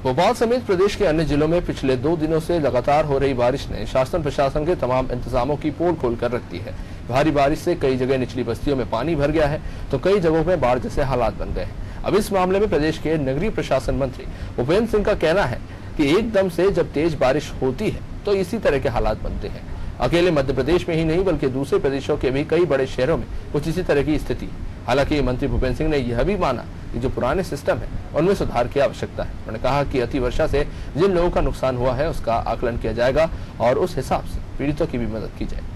भोपाल समेत प्रदेश के अन्य जिलों में पिछले 2 दिनों से लगातार हो रही बारिश ने शासन प्रशासन के तमाम इंतजामों की पोल खोल कर रख दी है। भारी बारिश से कई जगह निचली बस्तियों में पानी भर गया है तो कई जगहों में बाढ़ जैसे हालात बन गए हैं। अब इस मामले में प्रदेश के नगरीय प्रशासन मंत्री भूपेंद्र सिंह का कहना है कि एकदम से जब तेज बारिश होती है तो इसी तरह के हालात बनते हैं। अकेले मध्य प्रदेश में ही नहीं बल्कि दूसरे प्रदेशों के भी कई बड़े शहरों में कुछ इसी तरह की स्थिति है। हालांकि मंत्री भूपेंद्र सिंह ने यह भी माना कि जो पुराने सिस्टम है उनमें सुधार की आवश्यकता है। उन्होंने कहा कि अति वर्षा से जिन लोगों का नुकसान हुआ है उसका आकलन किया जाएगा और उस हिसाब से पीड़ितों की भी मदद की जाएगी।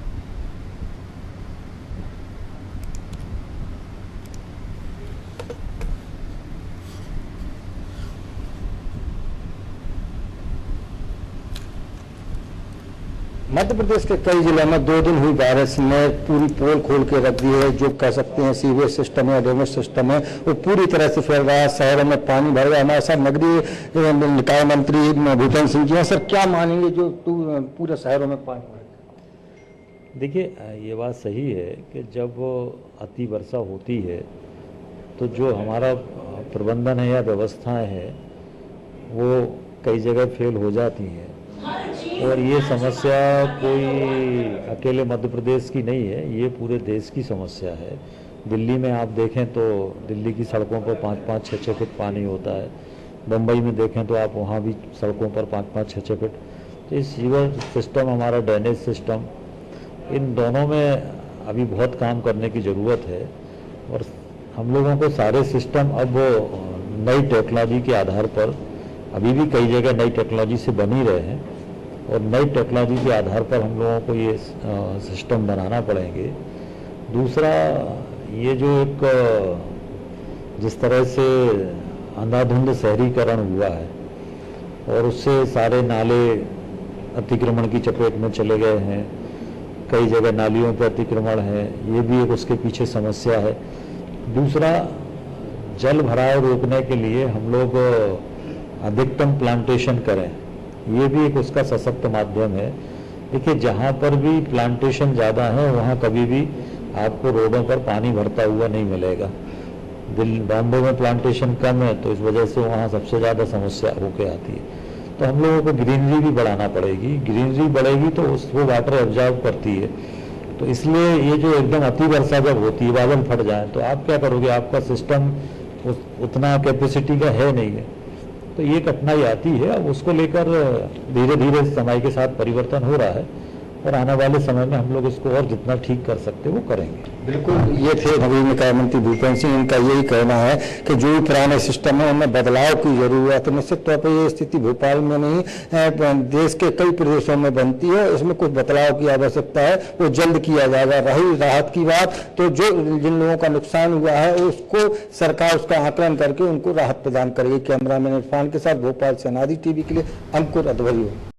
मध्य प्रदेश के कई जिलों में 2 दिन हुई बारिश ने पूरी पोल खोल के रख दी है। जो कह सकते हैं सीवेज सिस्टम है, ड्रेनेज सिस्टम है, वो पूरी तरह से फैल रहा है। शहरों में पानी भर गया। हमारे साथ नगरीय निकाय मंत्री भूपेंद्र सिंह जी हैं। सर, क्या मानेंगे जो पूरे शहरों में पानी भर गया? देखिए, ये बात सही है कि जब अति वर्षा होती है तो जो हमारा प्रबंधन है या व्यवस्थाएं हैं वो कई जगह फेल हो जाती हैं। और ये समस्या कोई अकेले मध्य प्रदेश की नहीं है, ये पूरे देश की समस्या है। दिल्ली में आप देखें तो दिल्ली की सड़कों पर 5-5, 6-6 फीट पानी होता है। मुंबई में देखें तो आप वहाँ भी सड़कों पर 5-5, 6-6 फीट। तो ये सीवर सिस्टम, हमारा ड्रेनेज सिस्टम, इन दोनों में अभी बहुत काम करने की ज़रूरत है। और हम लोगों को सारे सिस्टम अब नई टेक्नोलॉजी के आधार पर, अभी भी कई जगह नई टेक्नोलॉजी से बन ही रहे हैं और नई टेक्नोलॉजी के आधार पर हम लोगों को ये सिस्टम बनाना पड़ेंगे। दूसरा, ये जो एक जिस तरह से अंधाधुंध शहरीकरण हुआ है और उससे सारे नाले अतिक्रमण की चपेट में चले गए हैं, कई जगह नालियों पर अतिक्रमण है, ये भी एक उसके पीछे समस्या है। दूसरा, जल भराव रोकने के लिए हम लोग अधिकतम प्लांटेशन करें, ये भी एक उसका सशक्त माध्यम है। देखिए, जहाँ पर भी प्लांटेशन ज़्यादा है वहाँ कभी भी आपको रोडों पर पानी भरता हुआ नहीं मिलेगा। बॉम्बे में प्लांटेशन कम है तो इस वजह से वहाँ सबसे ज़्यादा समस्या होके आती है। तो हम लोगों को ग्रीनरी भी बढ़ाना पड़ेगी। ग्रीनरी बढ़ेगी तो उसको वाटर एब्जॉर्ब करती है। तो इसलिए ये जो एकदम अति वर्षा जब होती है, बादल फट जाए, तो आप क्या करोगे? आपका सिस्टम उतना कैपेसिटी का है नहीं है, तो ये कठिनाई आती है। अब उसको लेकर धीरे धीरे समय के साथ परिवर्तन हो रहा है और आने वाले समय में हम लोग इसको और जितना ठीक कर सकते हैं वो करेंगे। बिल्कुल, ये थे नगरीय निकाय मंत्री भूपेंद्र सिंह। इनका यही कहना है कि जो भी पुराने सिस्टम है उनमें बदलाव की जरूरत है। निश्चित तौर पर ये स्थिति भोपाल में नहीं, देश के कई प्रदेशों में बनती है। इसमें कुछ बदलाव की आवश्यकता है, वो जल्द किया जाएगा। रही राहत की बात, तो जो जिन लोगों का नुकसान हुआ है उसको सरकार उसका आकलन करके उनको राहत प्रदान करेगी। कैमरामैन इरफान के साथ भोपाल से अनादि टीवी के लिए अंकुर अदवरी।